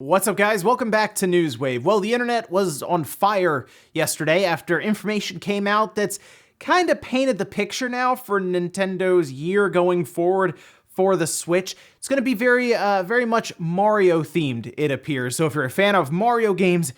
What's up, guys? Welcome back to Newswave. Well, the internet was on fire yesterday after information came out that's kind of painted the picture now for Nintendo's year going forward for the Switch. It's going to be very much Mario themed, it appears. So if you're a fan of Mario games,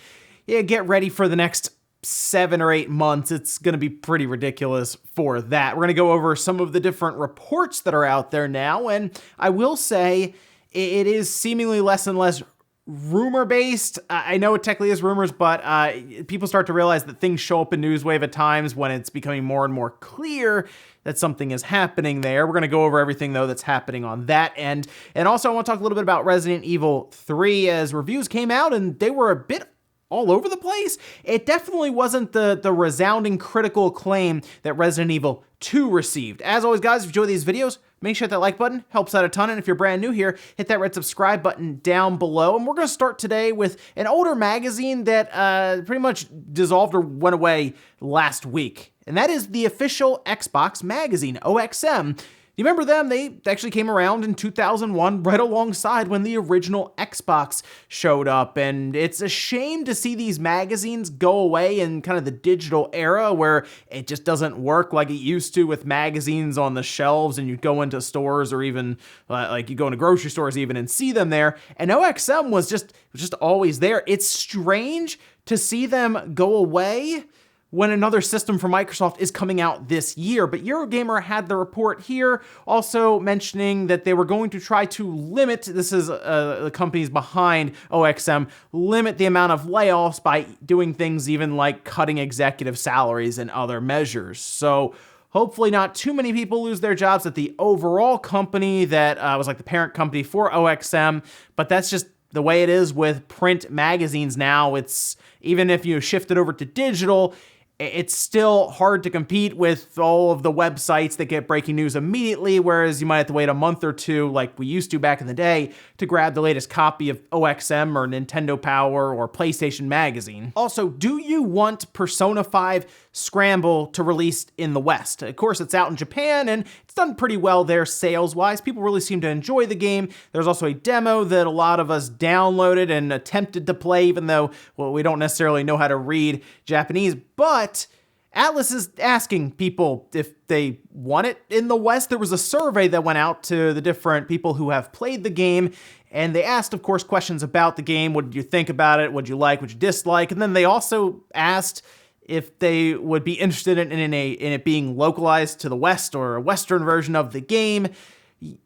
yeah, get ready for the next 7 or 8 months. It's going to be pretty ridiculous for that. We're going to go over some of the different reports that are out there now, and I will say it is seemingly less and less rumor-based. I know it technically is rumors, but people start to realize that things show up in Newswave at times when it's becoming more and more clear that something is happening there. We're going to go over everything, though, that's happening on that end. And also, I want to talk a little bit about Resident Evil 3, as reviews came out, and they were a bit all over the place. It definitely wasn't the resounding critical acclaim that Resident Evil 2 received. As always, guys, if you enjoy these videos, make sure to hit that like button, helps out a ton. And if you're brand new here, hit that red subscribe button down below. And we're going to start today with an older magazine that pretty much dissolved or went away last week. And that is the official Xbox magazine, OXM. You remember them? They actually came around in 2001, right alongside when the original Xbox showed up. And it's a shame to see these magazines go away in kind of the digital era where it just doesn't work like it used to with magazines on the shelves, and you go into stores or even like you go into grocery stores even and see them there. And OXM was just always there. It's strange to see them go away when another system from Microsoft is coming out this year. But Eurogamer had the report here also mentioning that they were going to try to limit, this is the companies behind OXM, limit the amount of layoffs by doing things even like cutting executive salaries and other measures. So hopefully not too many people lose their jobs at the overall company that was like the parent company for OXM, but that's just the way it is with print magazines now. It's, even if you shift it over to digital, it's still hard to compete with all of the websites that get breaking news immediately, whereas you might have to wait a month or two, like we used to back in the day, to grab the latest copy of OXM or Nintendo Power or PlayStation Magazine. Also, do you want Persona 5 Scramble to release in the West? Of course, it's out in Japan, and it's done pretty well there sales-wise. People really seem to enjoy the game. There's also a demo that a lot of us downloaded and attempted to play, even though, well, we don't necessarily know how to read Japanese, but Atlus is asking people if they want it in the West. There was a survey that went out to the different people who have played the game, and they asked, of course, questions about the game. What did you think about it? What did you like? What did you dislike? And then they also asked if they would be interested in it being localized to the West or a Western version of the game.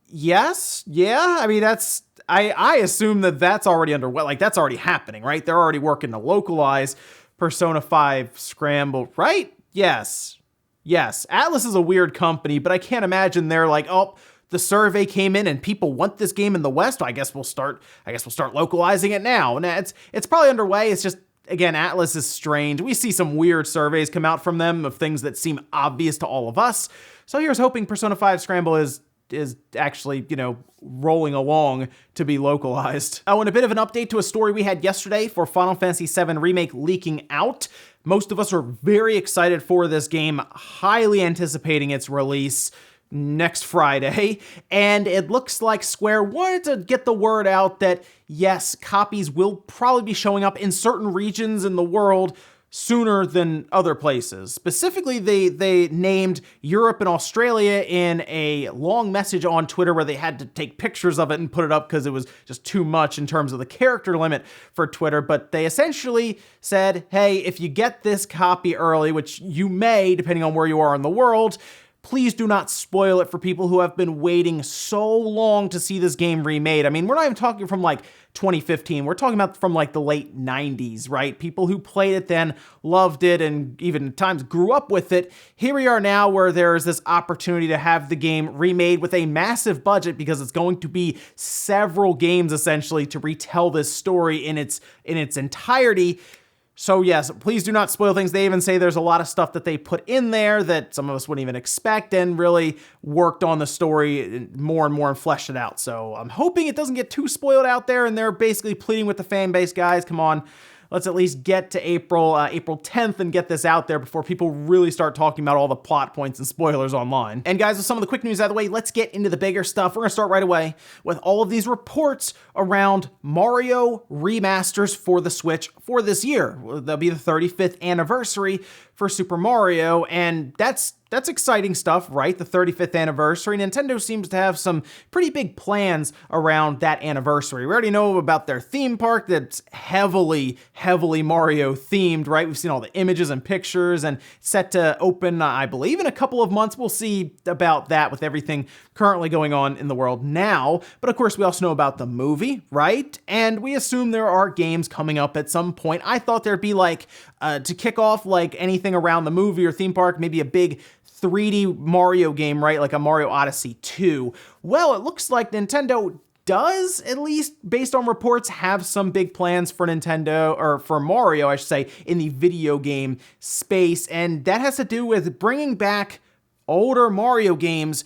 Yes, yeah. I mean, I assume that's already underway. Like, that's already happening, right? They're already working to localize Persona 5 Scramble, right? Yes. Atlus is a weird company, but I can't imagine they're like, oh, the survey came in and people want this game in the West. I guess we'll start localizing it now. And it's probably underway. It's just, again, Atlus is strange. We see some weird surveys come out from them of things that seem obvious to all of us. So here's hoping Persona 5 Scramble is actually, rolling along to be localized. Oh, and a bit of an update to a story we had yesterday for Final Fantasy VII Remake leaking out. Most of us are very excited for this game, highly anticipating its release next Friday, and it looks like Square wanted to get the word out that, yes, copies will probably be showing up in certain regions in the world sooner than other places. Specifically, they named Europe and Australia in a long message on Twitter where they had to take pictures of it and put it up because it was just too much in terms of the character limit for Twitter. But they essentially said, hey, if you get this copy early, which you may, depending on where you are in the world, please do not spoil it for people who have been waiting so long to see this game remade. I mean, we're not even talking from like 2015. We're talking about from like the late 90s, right? People who played it then, loved it, and even at times grew up with it. Here we are now where there is this opportunity to have the game remade with a massive budget, because it's going to be several games essentially to retell this story in its entirety. So yes, please do not spoil things. They even say there's a lot of stuff that they put in there that some of us wouldn't even expect, and really worked on the story more and more and fleshed it out. So I'm hoping it doesn't get too spoiled out there, and they're basically pleading with the fan base, guys, come on, let's at least get to April 10th and get this out there before people really start talking about all the plot points and spoilers online. And guys, with some of the quick news out of the way, let's get into the bigger stuff. We're gonna start right away with all of these reports around Mario Remasters for the Switch for this year. That'll be the 35th anniversary for Super Mario, and that's exciting stuff, right? The 35th anniversary. Nintendo seems to have some pretty big plans around that anniversary. We already know about their theme park that's heavily Mario themed, right? We've seen all the images and pictures, and set to open, I believe, in a couple of months. We'll see about that with everything currently going on in the world now. But of course, we also know about the movie, right? And we assume there are games coming up at some point. I thought there'd be like, to kick off like anything around the movie or theme park, maybe a big 3D Mario game, right? Like a Mario Odyssey 2. Well, it looks like Nintendo does, at least based on reports, have some big plans for Nintendo, or for Mario, I should say, in the video game space. And that has to do with bringing back older Mario games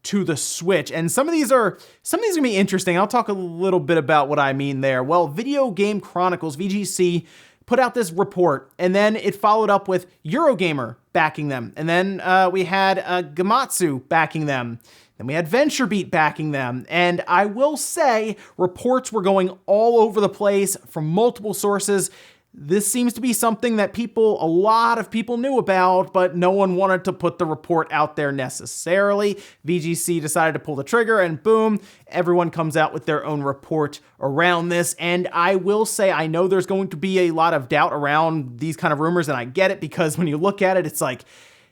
to the Switch. And some of these are gonna be interesting. I'll talk a little bit about what I mean there. Well, Video Game Chronicles, VGC, put out this report, and then it followed up with Eurogamer backing them. And then we had Gamatsu backing them. Then we had VentureBeat backing them. And I will say, reports were going all over the place from multiple sources. This seems to be something that a lot of people knew about, but no one wanted to put the report out there necessarily. VGC decided to pull the trigger, and boom, everyone comes out with their own report around this. And I will say, I know there's going to be a lot of doubt around these kind of rumors, and I get it, because when you look at it, it's like,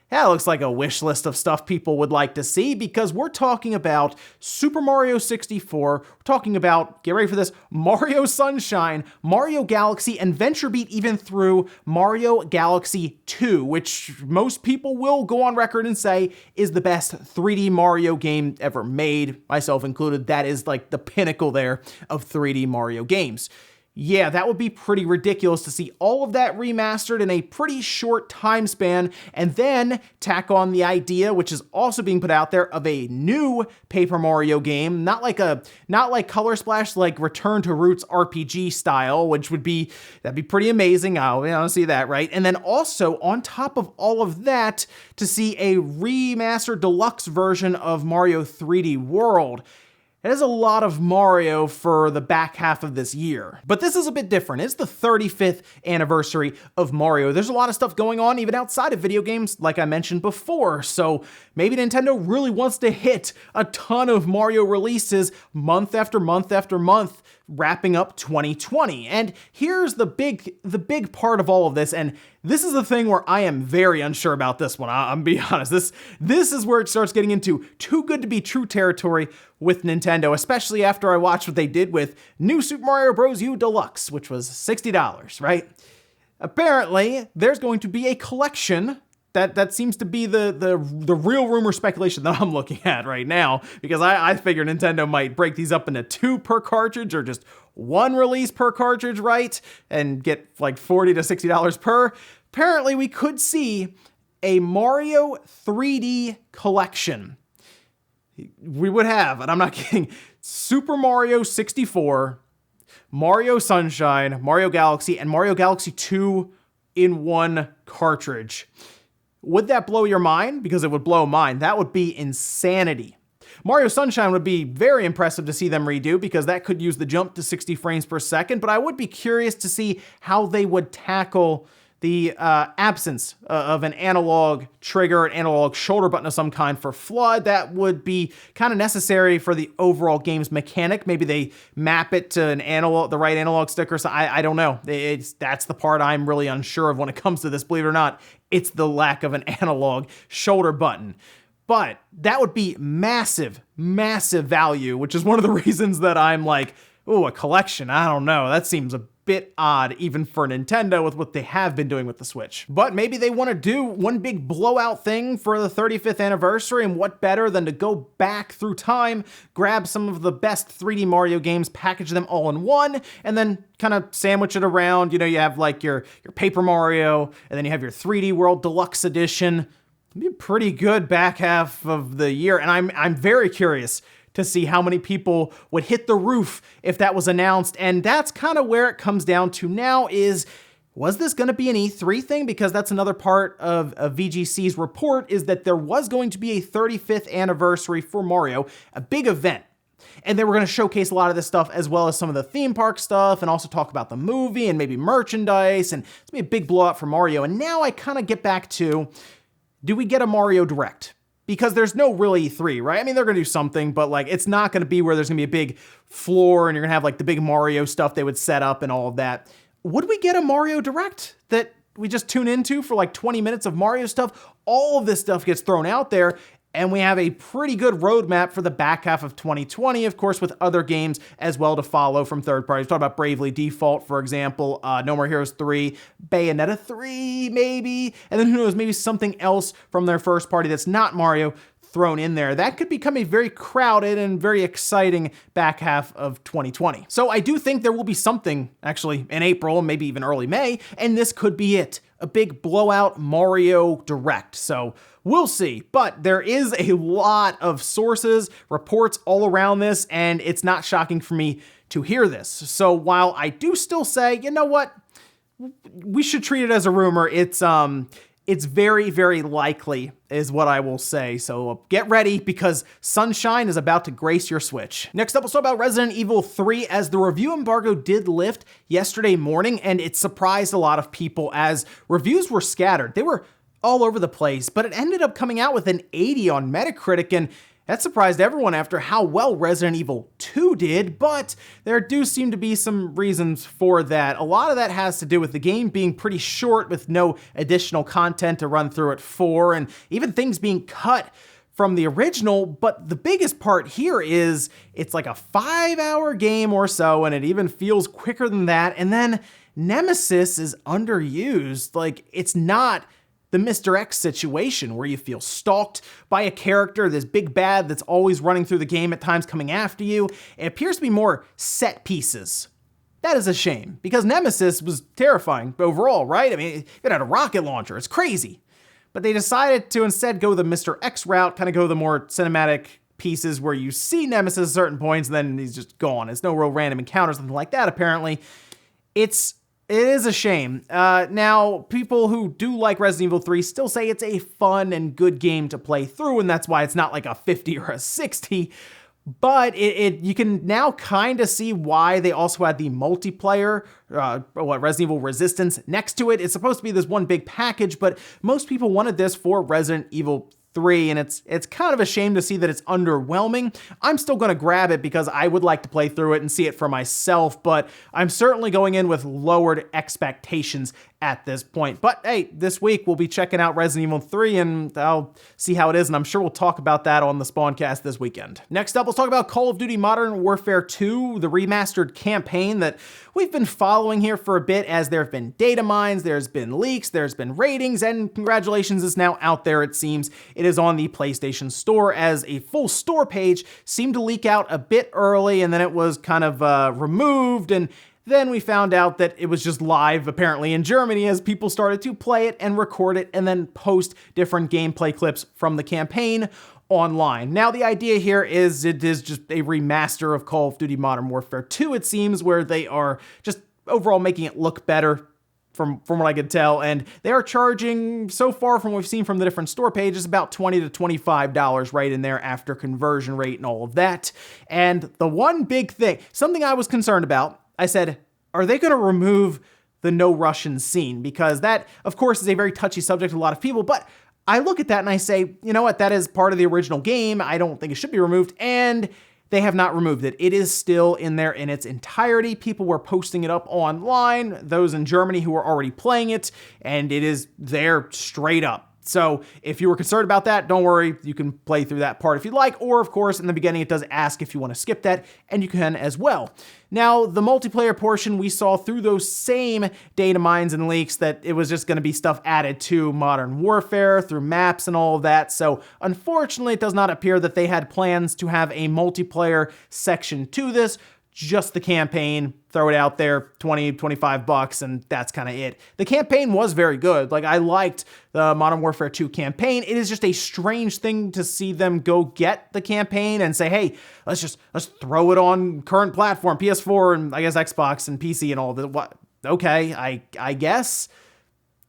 that looks like a wish list of stuff people would like to see, because we're talking about Super Mario 64, we're talking about, get ready for this, Mario Sunshine, Mario Galaxy, and VentureBeat even through Mario Galaxy 2, which most people will go on record and say is the best 3D Mario game ever made, myself included. That is like the pinnacle there of 3D Mario games. Yeah, that would be pretty ridiculous to see all of that remastered in a pretty short time span, and then tack on the idea, which is also being put out there, of a new Paper Mario game, not like Color Splash, like Return to Roots RPG style, which that'd be pretty amazing. I want to see that, right? And then also, on top of all of that, to see a remastered deluxe version of Mario 3D World. It is a lot of Mario for the back half of this year. But this is a bit different. It's the 35th anniversary of Mario. There's a lot of stuff going on even outside of video games, like I mentioned before. So maybe Nintendo really wants to hit a ton of Mario releases month after month after month, wrapping up 2020. And here's the big part of all of this, and this is the thing where I am very unsure about this one. I'm being honest. This is where it starts getting into too good to be true territory with Nintendo, especially after I watched what they did with New Super Mario Bros. U Deluxe, which was $60, right? Apparently, there's going to be a collection. That seems to be the real rumor speculation that I'm looking at right now, because I figure Nintendo might break these up into 2 per cartridge, or just 1 release per cartridge, right? And get like $40 to $60 per. Apparently, we could see a Mario 3D collection. We would have, and I'm not kidding, Super Mario 64, Mario Sunshine, Mario Galaxy, and Mario Galaxy 2 in 1 cartridge. Would that blow your mind? Because it would blow mine. That would be insanity. Mario Sunshine would be very impressive to see them redo, because that could use the jump to 60 frames per second, but I would be curious to see how they would tackle the absence of an analog trigger, an analog shoulder button of some kind for FLUDD. That would be kind of necessary for the overall game's mechanic. Maybe they map it to the right analog stick or something. I don't know. That's the part I'm really unsure of when it comes to this, believe it or not. It's the lack of an analog shoulder button. But that would be massive, massive value, which is one of the reasons that I'm like, oh, a collection, I don't know. That seems a bit odd, even for Nintendo, with what they have been doing with the Switch. But maybe they want to do one big blowout thing for the 35th anniversary, and what better than to go back through time, grab some of the best 3D Mario games, package them all in one, and then kind of sandwich it around. You know, you have like your Paper Mario, and then you have your 3D World Deluxe Edition. It'd be a pretty good back half of the year, and I'm very curious to see how many people would hit the roof if that was announced. And that's kind of where it comes down to now is, was this going to be an E3 thing? Because that's another part of VGC's report, is that there was going to be a 35th anniversary for Mario, a big event. And they were going to showcase a lot of this stuff as well as some of the theme park stuff and also talk about the movie and maybe merchandise. And it's going to be a big blowout for Mario. And now I kind of get back to, do we get a Mario Direct? Because there's no real E3, right? I mean, they're going to do something, but like it's not going to be where there's going to be a big floor and you're going to have like the big Mario stuff they would set up and all of that. Would we get a Mario Direct that we just tune into for like 20 minutes of Mario stuff? All of this stuff gets thrown out there, and we have a pretty good roadmap for the back half of 2020, of course, with other games as well to follow from third parties. Talk about Bravely Default, for example, No More Heroes 3, Bayonetta 3, maybe, and then who knows, maybe something else from their first party that's not Mario thrown in there. That could become a very crowded and very exciting back half of 2020. So I do think there will be something actually in April, maybe even early May, and this could be it. A big blowout Mario Direct. So we'll see. But there is a lot of sources, reports all around this, and it's not shocking for me to hear this. So while I do still say, you know what, we should treat it as a rumor, it's very, very likely is what I will say. So get ready because sunshine is about to grace your Switch. Next up, we'll talk about Resident Evil 3 as the review embargo did lift yesterday morning, and it surprised a lot of people as reviews were scattered. They were all over the place, but it ended up coming out with an 80 on Metacritic, and that surprised everyone after how well Resident Evil 2 did, but there do seem to be some reasons for that. A lot of that has to do with the game being pretty short with no additional content to run through it for, and even things being cut from the original. But the biggest part here is it's like a 5-hour game or so, and it even feels quicker than that. And then Nemesis is underused. Like, it's not the Mr. X situation where you feel stalked by a character, this big bad that's always running through the game at times coming after you. It appears to be more set pieces. That is a shame because Nemesis was terrifying overall, right? I mean, it had a rocket launcher. It's crazy. But they decided to instead go the Mr. X route, kind of go the more cinematic pieces where you see Nemesis at certain points and then he's just gone. It's no real random encounter, something like that, apparently. It is a shame. Now, people who do like Resident Evil 3 still say it's a fun and good game to play through, and that's why it's not like a 50 or a 60. But you can now kind of see why they also had the multiplayer, Resident Evil Resistance next to it. It's supposed to be this one big package, but most people wanted this for Resident Evil 3, and it's kind of a shame to see that it's underwhelming. I'm still going to grab it because I would like to play through it and see it for myself, but I'm certainly going in with lowered expectations at this point. But hey, this week we'll be checking out Resident Evil 3 and I'll see how it is, and I'm sure we'll talk about that on the Spawncast this weekend. Next up, let's talk about Call of Duty Modern Warfare 2, the remastered campaign that we've been following here for a bit as there have been data mines, there's been leaks, there's been ratings, and congratulations, is now out there, it seems. It is on the PlayStation Store as a full store page seemed to leak out a bit early, and then it was kind of removed, and then we found out that it was just live, apparently, in Germany as people started to play it and record it and then post different gameplay clips from the campaign online. Now, the idea here is it is just a remaster of Call of Duty Modern Warfare 2, it seems, where they are just overall making it look better from what I could tell, and they are charging, so far from what we've seen from the different store pages, about $20 to $25 right in there after conversion rate and all of that. And the one big thing, something I was concerned about, I said, are they going to remove the no Russian scene? Because that, of course, is a very touchy subject to a lot of people, but I look at that and I say, you know what, that is part of the original game. I don't think it should be removed, and they have not removed it. It is still in there in its entirety. People were posting it up online, those in Germany who were already playing it, and it is there straight up. So if you were concerned about that, don't worry, you can play through that part if you'd like, or of course, in the beginning, it does ask if you want to skip that, and you can as well. Now, the multiplayer portion, we saw through those same data mines and leaks that it was just going to be stuff added to Modern Warfare through maps and all of that. So unfortunately, it does not appear that they had plans to have a multiplayer section to this. just the campaign, throw it out there, 20, 25 bucks, and that's kind of it. The campaign was very good. Like, I liked the Modern Warfare 2 campaign. It is just a strange thing to see them go get the campaign and say, hey, let's throw it on current platform, PS4 and I guess Xbox and PC and all that. What? Okay, I guess.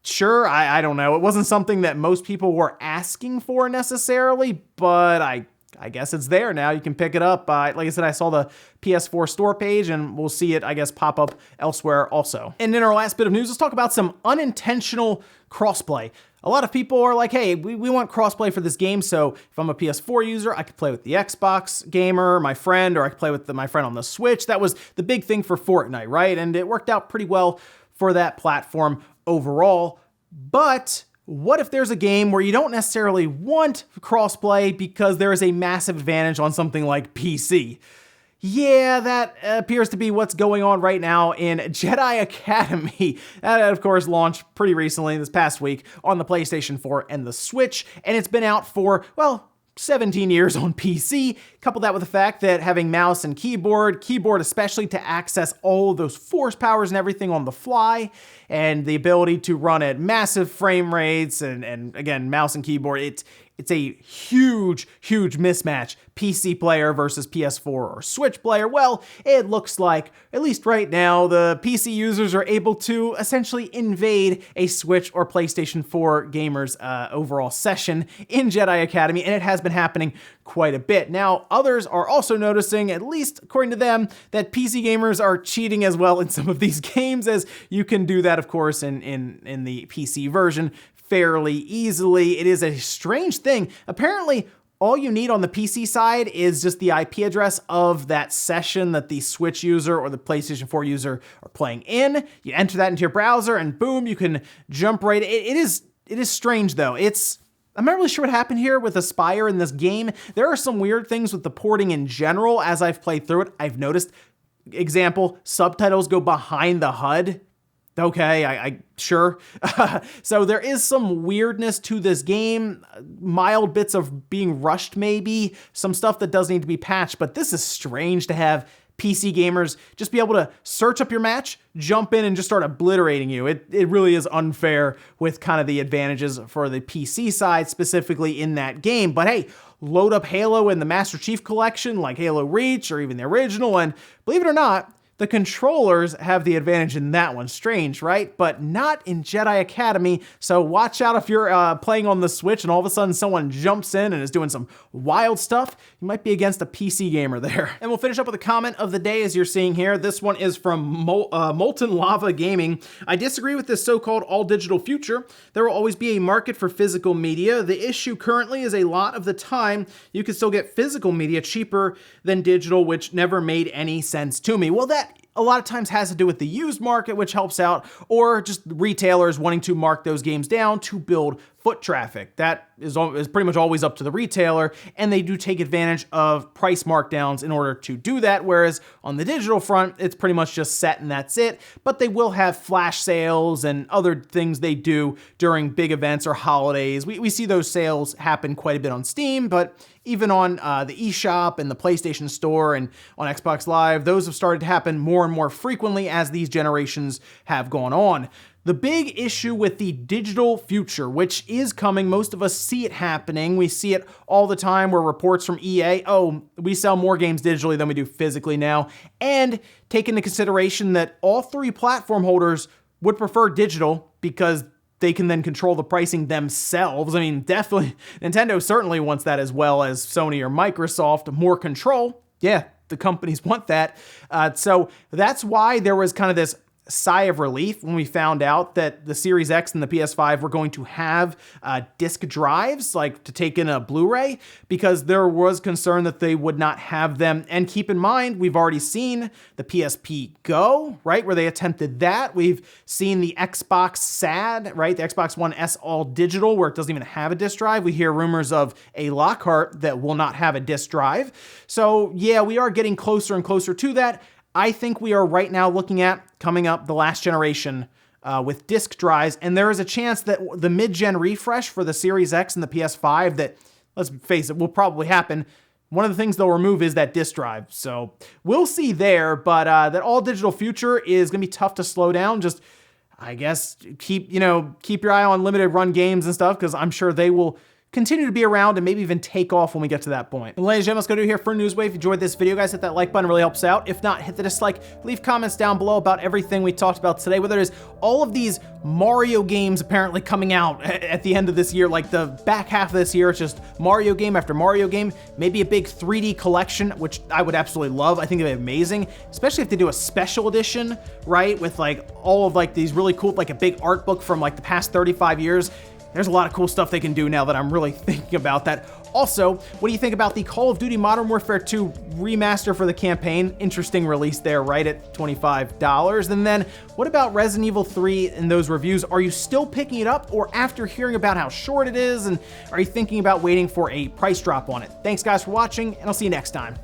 Sure, I don't know. It wasn't something that most people were asking for necessarily, but I guess it's there now. You can pick it up. Like I said, I saw the PS4 store page, and we'll see it, I guess, pop up elsewhere also. And in our last bit of news, let's talk about some unintentional crossplay. A lot of people are like, hey, we want crossplay for this game, so if I'm a PS4 user, I could play with the Xbox gamer, my friend, or I could play with my friend on the Switch. That was the big thing for Fortnite, right? And it worked out pretty well for that platform overall. But what if there's a game where you don't necessarily want crossplay because there is a massive advantage on something like PC? Yeah, that appears to be what's going on right now in Jedi Academy. That, of course, launched pretty recently, this past week, on the PlayStation 4 and the Switch, and it's been out for, well, 17 years on PC. Couple that with the fact that having mouse and keyboard especially to access all of those force powers and everything on the fly, and the ability to run at massive frame rates, and again, mouse and keyboard, it's a huge mismatch. PC player versus PS4 or Switch player. Well, it looks like, at least right now, the PC users are able to essentially invade a Switch or PlayStation 4 gamers' overall session in Jedi Academy, and it has been happening quite a bit. Now, others are also noticing, at least according to them, that PC gamers are cheating as well in some of these games, as you can do that, of course, in the PC version fairly easily. It is a strange thing. Apparently, all you need on the PC side is just the IP address of that session that the Switch user or the PlayStation 4 user are playing in. You enter that into your browser and boom, you can jump right. It is strange though. I'm not really sure what happened here with Aspire in this game. There are some weird things with the porting in general as I've played through it. I've noticed, example, subtitles go behind the HUD. Okay, I sure. So there is some weirdness to this game, mild bits of being rushed maybe, some stuff that does need to be patched, but this is strange to have PC gamers just be able to search up your match, jump in, and just start obliterating you. It really is unfair with kind of the advantages for the PC side, specifically in that game. But hey, load up Halo in the Master Chief Collection, like Halo Reach, or even the original, and believe it or not, the controllers have the advantage in that one. Strange, right? But not in Jedi Academy, so watch out if you're playing on the Switch and all of a sudden someone jumps in and is doing some wild stuff. You might be against a PC gamer there. And we'll finish up with a comment of the day as you're seeing here. This one is from Molten Lava Gaming. I disagree with this so-called all-digital future. There will always be a market for physical media. The issue currently is a lot of the time you can still get physical media cheaper than digital, which never made any sense to me. Well, that a lot of times has to do with the used market, which helps out, or just retailers wanting to mark those games down to build foot traffic. That is pretty much always up to the retailer, and they do take advantage of price markdowns in order to do that, whereas on the digital front, it's pretty much just set and that's it, but they will have flash sales and other things they do during big events or holidays. We see those sales happen quite a bit on Steam, but even on the eShop and the PlayStation Store and on Xbox Live, those have started to happen more and more frequently as these generations have gone on. The big issue with the digital future, which is coming, most of us see it happening. We see it all the time where reports from EA, oh, we sell more games digitally than we do physically now. And take into consideration that all three platform holders would prefer digital because they can then control the pricing themselves. I mean, definitely, Nintendo certainly wants that as well as Sony or Microsoft, more control. Yeah, the companies want that. So that's why there was kind of this sigh of relief when we found out that the Series X and the PS5 were going to have disc drives, like to take in a Blu-ray, because there was concern that they would not have them. And keep in mind, we've already seen the PSP Go, right, where they attempted that. We've seen the Xbox SAD, right, the Xbox One S all digital, where it doesn't even have a disc drive. We hear rumors of a Lockhart that will not have a disc drive. So yeah, we are getting closer and closer to that. I think we are right now looking at coming up the last generation with disc drives, and there is a chance that the mid-gen refresh for the Series X and the PS5 that, let's face it, will probably happen one of the things they'll remove is that disk drive. So we'll see there, but that all digital future is gonna be tough to slow down. Just, I guess, keep your eye on limited run games and stuff, because I'm sure they will continue to be around and maybe even take off when we get to that point. And ladies and gentlemen, let's go do here for Newswave. If you enjoyed this video, guys, hit that like button, it really helps out. If not, hit the dislike. Leave comments down below about everything we talked about today, whether it is all of these Mario games apparently coming out at the end of this year, like the back half of this year, it's just Mario game after Mario game, maybe a big 3D collection, which I would absolutely love. I think it'd be amazing, especially if they do a special edition, right? With like all of like these really cool, like a big art book from like the past 35 years. There's a lot of cool stuff they can do now that I'm really thinking about that. Also, what do you think about the Call of Duty Modern Warfare 2 remaster for the campaign? Interesting release there, right at $25. And then what about Resident Evil 3 and those reviews? Are you still picking it up, or after hearing about how short it is, and are you thinking about waiting for a price drop on it? Thanks guys for watching, and I'll see you next time.